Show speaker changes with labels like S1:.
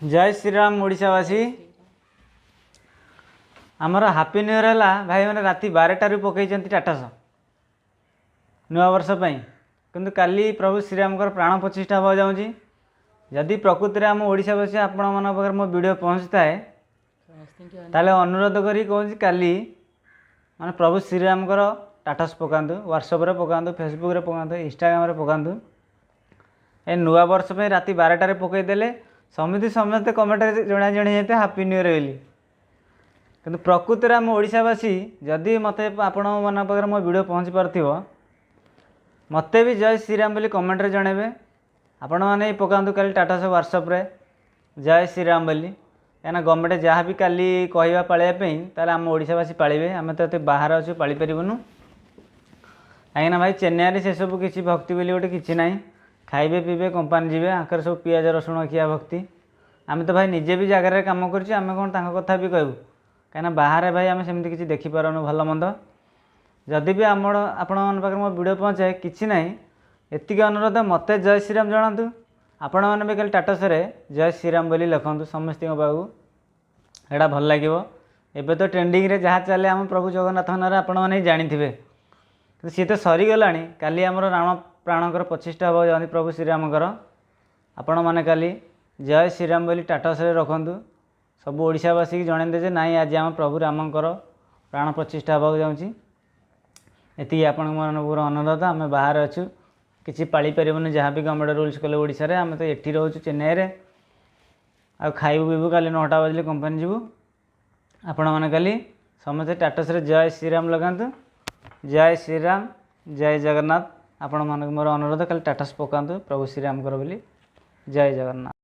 S1: जय श्रीराम ओडिशावासी आमर happy new year है भाई मैंने राति 12टारू पकई टाटास नुआ वर्ष किंतु काली प्रभु श्रीराम प्राण प्रतिष्ठा हो जाऊँगी जदि प्रकृति आम ओडिशावासी आपण मन पाखे मो वीडियो पहुँचता है ताले अनुरोध करी कहूँ काली माने प्रभु श्रीराम टाटास पकातु व्हाट्सएप पकातु फेसबुक पकातु इंस्टाग्राम पकातु ए नुआ वर्ष में राति 12टारे पकईदेले समिति समस्ते कमेंट जणा जणी जाते हापी न्यू इयर बोली किंतु प्रकृति आम ओडिशावासी जदि मत आपण मन पाखे मो वीडियो पहुँची पार्थिव मत भी जय श्रीराम बोली कमेंट जनइबे आपण मैंने पकातु काली टाटास व्हाट्सएप जय श्रीराम बोली कहीं गवर्नमेंट जहाँ भी काली कहवा पालियापी ताले आम ओडिशावासी पालिबे आम तो बाहर अच्छे पाली पारूँ कहीं भाई चेन्नई से सब किसी भक्ति बोली गोटे किसी ना खाइबे पीबे कंपानी जीवे आंकर सब पियाज रसुण खिया भक्ति आम तो भाई निजे भी जगार कम कर कौन कथा भी कहूँ कहीं बाहर भाई आम सेमती किसी देखिपारनु भल मंद जदि भी आम आपण पाखे मो वीडियो पहुँचाए कि ना एतिक अनुरोध मत जय श्रीराम जनातु आपण मैंने भी कल टाटस जय श्रीराम बोली लिखु समस्त पाक एटा भल लगे एबे तो ट्रेंडिंग रे जहाँ चले आम प्रभु जगन्नाथ नारे आपण मैंने जानी सी तो सरीगला काली आमर रावण प्राणकर प्रतिष्ठा हो जाती प्रभु श्रीरामकर आपण मैंने काली जय श्रीराम बोली टाटस रखु सब ओडिशावासी की जनईदे ना आज आम प्रभु रामकर प्राण प्रतिष्ठा हो जाऊँगी ये आपण पूर अनुरोध आम बाहर अच्छु किसी पाली पारूनी जहाँ भी गवर्नमेंट रूल्स कले ओडिशा आम तो ये रोचु चेन्नई आ खाइबू पीबू काली 9टा बजले कंपानी जीवु आपण मैंने काली समस्त टाटस जय श्रीराम लगातु जय श्रीराम जय जगन्नाथ आपण मन मोर अनुरोध काली टाटास पकातु प्रभु श्रीराम बोली जय जगन्नाथ।